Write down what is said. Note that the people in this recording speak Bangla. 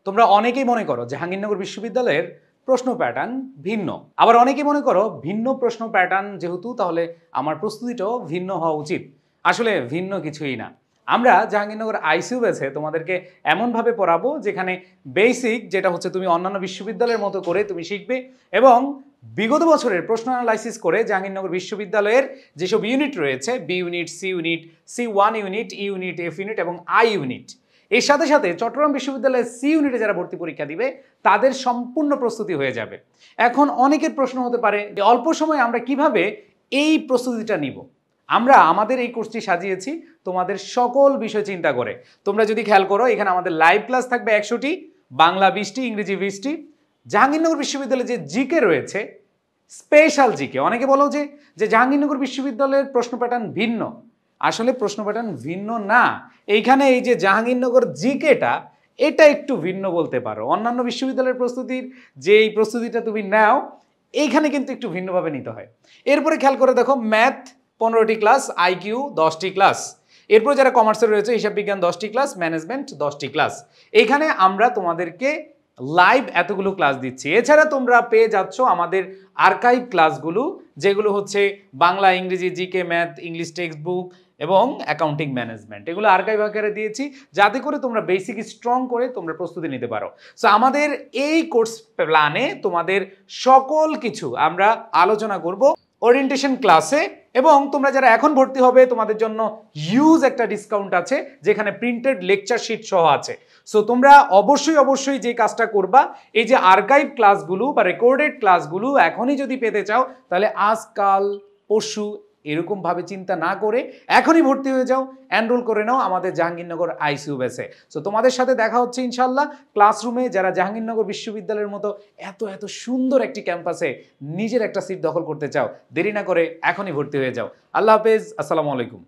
তোমরা অনেকেই মনে করো জাহাঙ্গীরনগর বিশ্ববিদ্যালয়ের প্রশ্ন প্যাটার্ন ভিন্ন, আবার অনেকেই মনে করো ভিন্ন প্রশ্ন প্যাটার্ন যেহেতু তাহলে আমার প্রস্তুতিটাও ভিন্ন হওয়া উচিত। আসলে ভিন্ন কিছুই না। আমরা জাহাঙ্গীরনগর আইসিইউ ব্যাচে তোমাদেরকে এমনভাবে পড়াবো যেখানে বেসিক যেটা হচ্ছে তুমি অন্যান্য বিশ্ববিদ্যালয়ের মতো করে তুমি শিখবে এবং বিগত বছরের প্রশ্ন অ্যানালাইসিস করে জাহাঙ্গীরনগর বিশ্ববিদ্যালয়ের যেসব ইউনিট রয়েছে B unit, C unit, C1 unit, E unit, F unit এবং আই ইউনিট, এর সাথে সাথে চট্টগ্রাম বিশ্ববিদ্যালয়ের সি ইউনিটে যারা ভর্তি পরীক্ষা দিবে তাদের সম্পূর্ণ প্রস্তুতি হয়ে যাবে। এখন অনেকের প্রশ্ন হতে পারে যে অল্প সময়ে আমরা কিভাবে এই প্রস্তুতিটা নিব। আমরা আমাদের এই কোর্সটি সাজিয়েছি তোমাদের সকল বিষয় চিন্তা করে। তোমরা যদি খেয়াল করো এখানে আমাদের লাইভ ক্লাস থাকবে 100টি, বাংলা 20টি, ইংরেজি 20টি। জাহাঙ্গীরনগর বিশ্ববিদ্যালয়ে যে জিকে রয়েছে স্পেশাল জিকে, অনেকে বলো যে জাহাঙ্গীরনগর বিশ্ববিদ্যালয়ের প্রশ্ন প্যাটার্ন ভিন্ন। আসলে প্রশ্ন প্যাটার্ন ভিন্ন না, এইখানে এই যে জাহাঙ্গীরনগর জিকেটা এটা একটু ভিন্ন বলতে পারো। অন্যান্য বিশ্ববিদ্যালয়ের প্রস্তুতির যে এই প্রস্তুতিটা তুমি নাও এইখানে কিন্তু একটু ভিন্নভাবে নিতে হয়। এরপরে খেয়াল করে দেখো ম্যাথ 15টি ক্লাস, আইকিউ 10টি ক্লাস, এরপর যারা কমার্সের রয়েছে হিসাব বিজ্ঞান 10টি ক্লাস, ম্যানেজমেন্ট 10টি ক্লাস। এইখানে আমরা তোমাদেরকে লাইভ এতগুলো ক্লাস দিচ্ছি। এছাড়া তোমরা পেয়ে যাচ্ছ আমাদের আর্কাইভ ক্লাসগুলো, যেগুলো হচ্ছে বাংলা, ইংরেজি, GK, math, English text book এবং অ্যাকাউন্টিং ম্যানেজমেন্ট, এগুলো আর্কাইভ আকারে দিয়েছি যাতে করে তোমরা বেসিক স্ট্রং করে তোমরা প্রস্তুতি নিতে পারো। সো আমাদের এই কোর্স প্ল্যানে তোমাদের সকল কিছু আমরা আলোচনা করব ওরিয়েন্টেশন ক্লাসে, এবং তোমরা যারা এখন ভর্তি হবে তোমাদের জন্য হিউজ একটা ডিসকাউন্ট আছে যেখানে প্রিন্টেড লেকচার শিট সহ আছে। সো তোমরা অবশ্যই যে কাজটা করবা, এই যে আর্কাইভ ক্লাসগুলো বা রেকর্ডেড ক্লাসগুলো এখনই যদি পেতে চাও তাহলে আজকাল পরশু এরকমভাবে চিন্তা না করে এখনই ভর্তি হয়ে যাও, এনরোল করে নাও আমাদের জাহাঙ্গীরনগর আইসিইউ ব্যাচে। সো তোমাদের সাথে দেখা হচ্ছে ইনশাল্লাহ ক্লাসরুমে, যারা জাহাঙ্গীরনগর বিশ্ববিদ্যালয়ের মতো এত সুন্দর একটি ক্যাম্পাসে নিজের একটা সিট দখল করতে চাও, দেরি না করে এখনই ভর্তি হয়ে যাও। আল্লাহ হাফেজ, আসসালামু আলাইকুম।